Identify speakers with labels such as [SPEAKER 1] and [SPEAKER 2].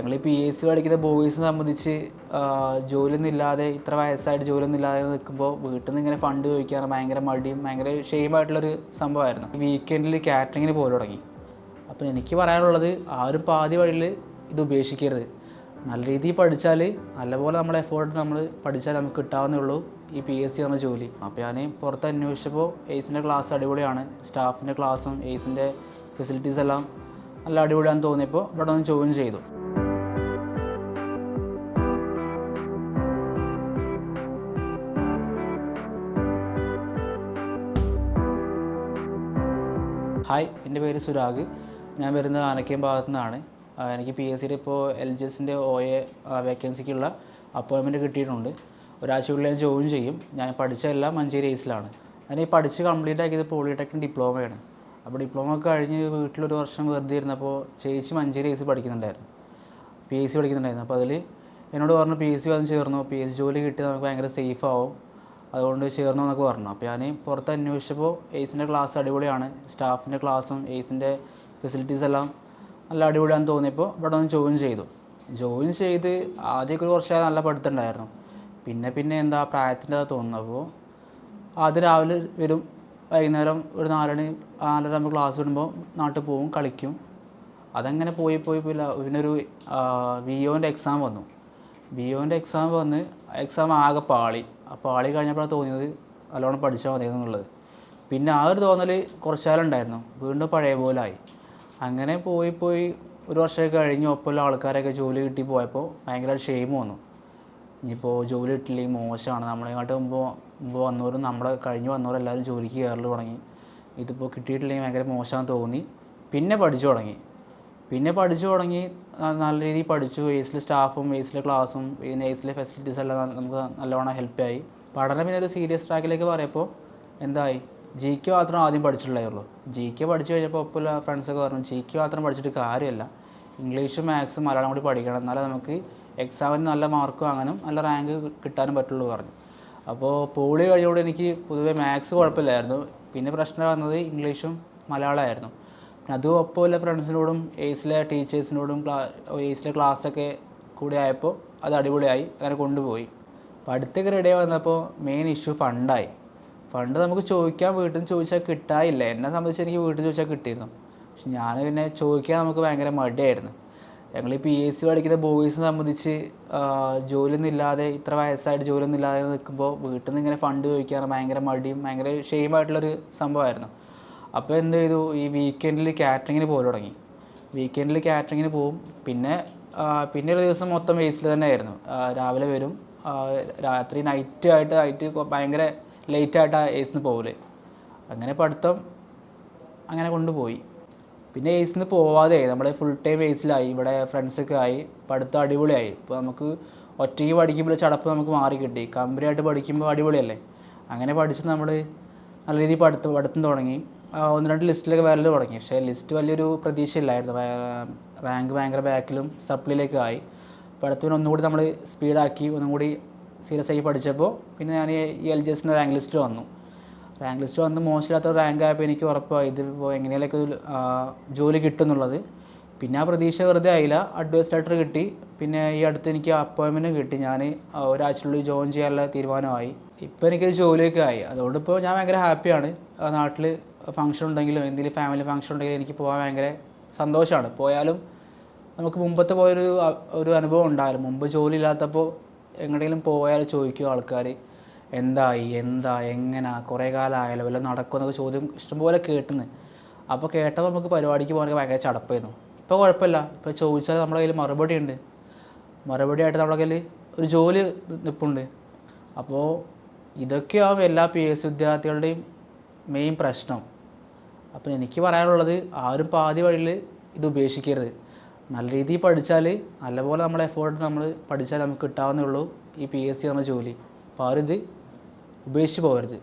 [SPEAKER 1] ഞങ്ങൾ ഈ PSC പഠിക്കുന്ന ബോയ്സിനെ സംബന്ധിച്ച് ജോലിയൊന്നും ഇല്ലാതെ ഇത്ര വയസ്സായിട്ട് ജോലിയൊന്നും ഇല്ലാതെ നിൽക്കുമ്പോൾ വീട്ടിൽ നിന്ന് ഇങ്ങനെ ഫണ്ട് ചോദിക്കാൻ ഭയങ്കര മടിയും ഭയങ്കര ഷെയിമായിട്ടുള്ളൊരു സംഭവമായിരുന്നു. വീക്കെൻഡിൽ കാറ്ററിങ്ങിന് പോലും തുടങ്ങി. അപ്പോൾ എനിക്ക് പറയാനുള്ളത് ആരും പാതി വഴിയിൽ ഇത് ഉപേക്ഷിക്കരുത്. നല്ല രീതിയിൽ പഠിച്ചാൽ നല്ലപോലെ നമ്മുടെ എഫേർട്ട് നമ്മൾ പഠിച്ചാൽ നമുക്ക് കിട്ടാവുന്നേ ഉള്ളൂ ഈ PSC എന്ന ജോലി. അപ്പോൾ ഞാൻ പുറത്ത് അന്വേഷിച്ചപ്പോൾ എയ്സിൻ്റെ ക്ലാസ് അടിപൊളിയാണ്, സ്റ്റാഫിൻ്റെ ക്ലാസ്സും എയ്സിൻ്റെ ഫെസിലിറ്റീസ് എല്ലാം നല്ല അടിപൊളിയാണെന്ന് തോന്നിയപ്പോൾ ഇവിടെ ഒന്ന് ജോയിൻ ചെയ്തു. ഹായ്, എൻ്റെ പേര് സുരാഗ്. ഞാൻ വരുന്നത് ആനക്കയം ഭാഗത്തു നിന്നാണ്. എനിക്ക് PSCയുടെ ഇപ്പോൾ LGSൻ്റെ OA വേക്കൻസിക്കുള്ള അപ്പോയിൻമെൻറ്റ് കിട്ടിയിട്ടുണ്ട്. ഒരാഴ്ചക്കുള്ളിൽ ഞാൻ ജോയിൻ ചെയ്യും. ഞാൻ പഠിച്ചതെല്ലാം മഞ്ചേരി എയ്സിലാണ്. ഞാൻ ഈ പഠിച്ച് കംപ്ലീറ്റ് ആക്കിയത് പോളിടെക്നിക് ഡിപ്ലോമയാണ്. അപ്പോൾ ഡിപ്ലോമ ഒക്കെ കഴിഞ്ഞ് വീട്ടിലൊരു വർഷം വെറുതെ ഇരുന്നപ്പോൾ ചേച്ചി മഞ്ചേരി എയ്സ് പഠിക്കുന്നുണ്ടായിരുന്നു, PSC പഠിക്കുന്നുണ്ടായിരുന്നു. അപ്പോൾ അതിൽ എന്നോട് പറഞ്ഞു PSC വന്ന് ചേർന്നു, PSC ജോലി കിട്ടി നമുക്ക് ഭയങ്കര സേഫ് ആവും, അതുകൊണ്ട് ചേർന്നു എന്നൊക്കെ പറഞ്ഞു. അപ്പോൾ ഞാൻ പുറത്ത് അന്വേഷിച്ചപ്പോൾ എയ്സിൻ്റെ ക്ലാസ് അടിപൊളിയാണ്, സ്റ്റാഫിൻ്റെ ക്ലാസ്സും എയ്സിൻ്റെ ഫെസിലിറ്റീസ് എല്ലാം നല്ല അടിപൊളിയാണെന്ന് തോന്നിയപ്പോൾ ഇവിടെ ഒന്ന് ജോയിൻ ചെയ്തു. ജോയിൻ ചെയ്ത് ആദ്യമൊക്കെ കുറച്ച് നല്ല പഠിത്തമുണ്ടായിരുന്നു. പിന്നെ എന്താ പ്രായത്തിൻ്റെ തോന്നുന്നു. അപ്പോൾ ആദ്യം രാവിലെ വരും, വൈകുന്നേരം ഒരു 4:30 ആകുമ്പോൾ ക്ലാസ് വിടുമ്പോൾ നാട്ടിൽ പോവും, കളിക്കും. അതങ്ങനെ പോയി പിന്നെ ഒരു VOൻ്റെ എക്സാം വന്നു. VOൻ്റെ എക്സാം വന്ന് എക്സാം ആകെ പാളി. ആ പാളി കഴിഞ്ഞപ്പോഴാണ് തോന്നിയത് നല്ലോണം പഠിച്ചാൽ മതി എന്നുള്ളത്. പിന്നെ ആ ഒരു തോന്നൽ കുറച്ചാലും ഉണ്ടായിരുന്നു. വീണ്ടും പഴയ പോലെ ആയി. അങ്ങനെ പോയി ഒരു വർഷമൊക്കെ കഴിഞ്ഞ് ഒപ്പമുള്ള ആൾക്കാരൊക്കെ ജോലി കിട്ടി പോയപ്പോൾ ഭയങ്കരമായിട്ട് ഷെയിം വന്നു. ഇനിയിപ്പോൾ ജോലി കിട്ടില്ലെങ്കിൽ മോശമാണ്, നമ്മളെങ്ങോട്ട് മുമ്പ് വന്നവരും നമ്മളെ കഴിഞ്ഞ് വന്നവരെല്ലാവരും ജോലിക്ക് കയറൽ തുടങ്ങി, ഇതിപ്പോൾ കിട്ടിയിട്ടില്ലെങ്കിൽ ഭയങ്കര മോശമാണെന്ന് തോന്നി. പിന്നെ പഠിച്ചു തുടങ്ങി നല്ല രീതിയിൽ പഠിച്ചു. എയ്സിലെ സ്റ്റാഫും എയ്സിലെ ക്ലാസ്സും പിന്നെ എയ്സിലെ ഫെസിലിറ്റീസ് എല്ലാം നമുക്ക് നല്ലവണ്ണം ഹെൽപ്പായി. പഠനം പിന്നെ ഒരു സീരിയസ് ട്രാക്കിലേക്ക് പറയുമ്പോൾ എന്തായി, GK മാത്രം ആദ്യം പഠിച്ചിട്ടുള്ളായുള്ളൂ. GK പഠിച്ചു കഴിഞ്ഞപ്പോൾ ഒപ്പമുള്ള ഫ്രണ്ട്സൊക്കെ പറഞ്ഞു GK മാത്രം പഠിച്ചിട്ട് കാര്യമല്ല, ഇംഗ്ലീഷും മാത്സും മലയാളം കൂടി പഠിക്കണം, എന്നാലേ നമുക്ക് എക്സാമിന് നല്ല മാർക്ക് വാങ്ങാനും നല്ല റാങ്ക് കിട്ടാനും പറ്റുള്ളൂ പറഞ്ഞു. അപ്പോൾ പോളി കഴിഞ്ഞുകൊണ്ട് എനിക്ക് പൊതുവേ മാത്സ് കുഴപ്പമില്ലായിരുന്നു. പിന്നെ പ്രശ്നം വന്നത് ഇംഗ്ലീഷും മലയാളമായിരുന്നു. പിന്നെ അതും ഒപ്പമുള്ള ഫ്രണ്ട്സിനോടും എയ്സിലെ ടീച്ചേഴ്സിനോടും എയ്സിലെ ക്ലാസ്സൊക്കെ കൂടി ആയപ്പോൾ അത് അടിപൊളിയായി, അങ്ങനെ കൊണ്ടുപോയി. പഠിത്തമൊക്കെ റെഡിയായി വന്നപ്പോൾ മെയിൻ ഇഷ്യൂ ഫണ്ടായി. ഫണ്ട് നമുക്ക് വീട്ടിൽ നിന്ന് ചോദിച്ചാൽ കിട്ടാനില്ല. എന്നെ സംബന്ധിച്ച് എനിക്ക് വീട്ടിൽ ചോദിച്ചാൽ കിട്ടിയിരുന്നു. പക്ഷെ ഞാൻ പിന്നെ ചോദിക്കാൻ നമുക്ക് ഭയങ്കര മടിയായിരുന്നു. ഞങ്ങൾ ഈ PSC പഠിക്കുന്ന ബോയ്സിനെ സംബന്ധിച്ച് ജോലിയൊന്നും ഇല്ലാതെ ഇത്ര വയസ്സായിട്ട് ജോലിയൊന്നും ഇല്ലാതെ നിൽക്കുമ്പോൾ വീട്ടിൽ നിന്ന് ഇങ്ങനെ ഫണ്ട് ചോദിക്കാൻ ഭയങ്കര മടിയും ഭയങ്കര ഷെയിമായിട്ടുള്ളൊരു സംഭവമായിരുന്നു. അപ്പോൾ എന്ത് ചെയ്തു, ഈ വീക്കെൻഡിൽ കാറ്ററിങ്ങിന് പോലും തുടങ്ങി. വീക്കെൻഡിൽ കാറ്ററിങ്ങിന് പോവും. പിന്നെ ഒരു ദിവസം മൊത്തം എയ്സിൽ തന്നെ ആയിരുന്നു. രാവിലെ വരും, രാത്രി നൈറ്റ് ഭയങ്കര ലേറ്റായിട്ടാണ് എയ്സിന് പോകല്. അങ്ങനെ പഠിത്തം അങ്ങനെ കൊണ്ടുപോയി. പിന്നെ എയ്സിന് പോവാതെ നമ്മൾ ഫുൾ ടൈം എയ്സിലായി. ഇവിടെ ഫ്രണ്ട്സൊക്കെ ആയി, പഠിത്തം അടിപൊളിയായി. ഇപ്പോൾ നമുക്ക് ഒറ്റയ്ക്ക് പഠിക്കുമ്പോൾ ചടപ്പ് നമുക്ക് മാറി കിട്ടി. കമ്പനിയായിട്ട് പഠിക്കുമ്പോൾ അടിപൊളിയല്ലേ. അങ്ങനെ പഠിച്ച് നമ്മൾ നല്ല രീതിയിൽ പഠിത്തം തുടങ്ങി. 1-2 ലിസ്റ്റിലൊക്കെ വരൽ തുടങ്ങി. പക്ഷേ ലിസ്റ്റ് വലിയൊരു പ്രതീക്ഷയില്ലായിരുന്നു. റാങ്ക് ഭയങ്കര ബാക്കിലും സപ്ലിയിലേക്ക് ആയി. പഠിത്തത്തിന് ഒന്നുകൂടി നമ്മൾ സ്പീഡാക്കി ഒന്നും കൂടി സീരിയസ് ആയി പഠിച്ചപ്പോൾ പിന്നെ ഞാൻ ഈ LGSൻ്റെ റാങ്ക് ലിസ്റ്റ് വന്ന് മോശമില്ലാത്ത റാങ്ക് ആയപ്പോൾ എനിക്ക് ഉറപ്പായി ഇതിപ്പോൾ എങ്ങനെയൊക്കെ ജോലി കിട്ടും എന്നുള്ളത്. പിന്നെ ആ പ്രതീക്ഷ വെറുതെ ആയില്ല. അഡ്വൈസ് ലെറ്റർ കിട്ടി. പിന്നെ ഈ അടുത്ത് എനിക്ക് അപ്പോയിൻമെൻറ്റ് കിട്ടി. ഞാൻ ഒരാഴ്ചയുള്ളിൽ ജോയിൻ ചെയ്യാനുള്ള തീരുമാനമായി. ഇപ്പോൾ എനിക്കൊരു ജോലിയൊക്കെ ആയി. അതുകൊണ്ട് ഇപ്പോൾ ഞാൻ ഭയങ്കര ഹാപ്പിയാണ്. നാട്ടിൽ ഫംഗ്ഷൻ ഉണ്ടെങ്കിലും എന്തെങ്കിലും ഫാമിലി ഫംഗ്ഷൻ ഉണ്ടെങ്കിലും എനിക്ക് പോകാൻ ഭയങ്കര സന്തോഷമാണ്. പോയാലും നമുക്ക് മുമ്പത്തെ ഒരു അനുഭവം ഉണ്ടായാലും, മുമ്പ് ജോലി ഇല്ലാത്തപ്പോൾ എങ്ങോട്ടെങ്കിലും പോയാൽ ചോദിക്കും ആൾക്കാർ എന്താ എങ്ങനെ കുറേ കാലം ആയാലോ വല്ലതും നടക്കുമെന്നൊക്കെ ചോദ്യം ഇഷ്ടംപോലെ കേട്ടുന്നു. അപ്പോൾ കേട്ടപ്പോൾ നമുക്ക് പരിപാടിക്ക് പോകാനൊക്കെ ഭയങ്കര ചടപ്പായിരുന്നു. ഇപ്പോൾ കുഴപ്പമില്ല. ഇപ്പോൾ ചോദിച്ചാൽ നമ്മുടെ കയ്യിൽ മറുപടിയായിട്ട് നമ്മുടെ കയ്യിൽ ഒരു ജോലി നിൽപ്പുണ്ട്. അപ്പോൾ ഇതൊക്കെയാവും എല്ലാ PSC വിദ്യാർത്ഥികളുടെയും മെയിൻ പ്രശ്നം. അപ്പോൾ എനിക്ക് പറയാനുള്ളത് ആരും പാതി വഴിയിൽ ഇത് ഉപേക്ഷിക്കരുത്. നല്ല രീതിയിൽ പഠിച്ചാൽ നല്ലപോലെ നമ്മുടെ എഫേർട്ട് നമ്മൾ പഠിച്ചാൽ നമുക്ക് കിട്ടാവുന്നേ ഉള്ളൂ ഈ PSC എന്ന ജോലി. അപ്പോൾ ആരും ഇത് ഉപേക്ഷിച്ച് പോകരുത്.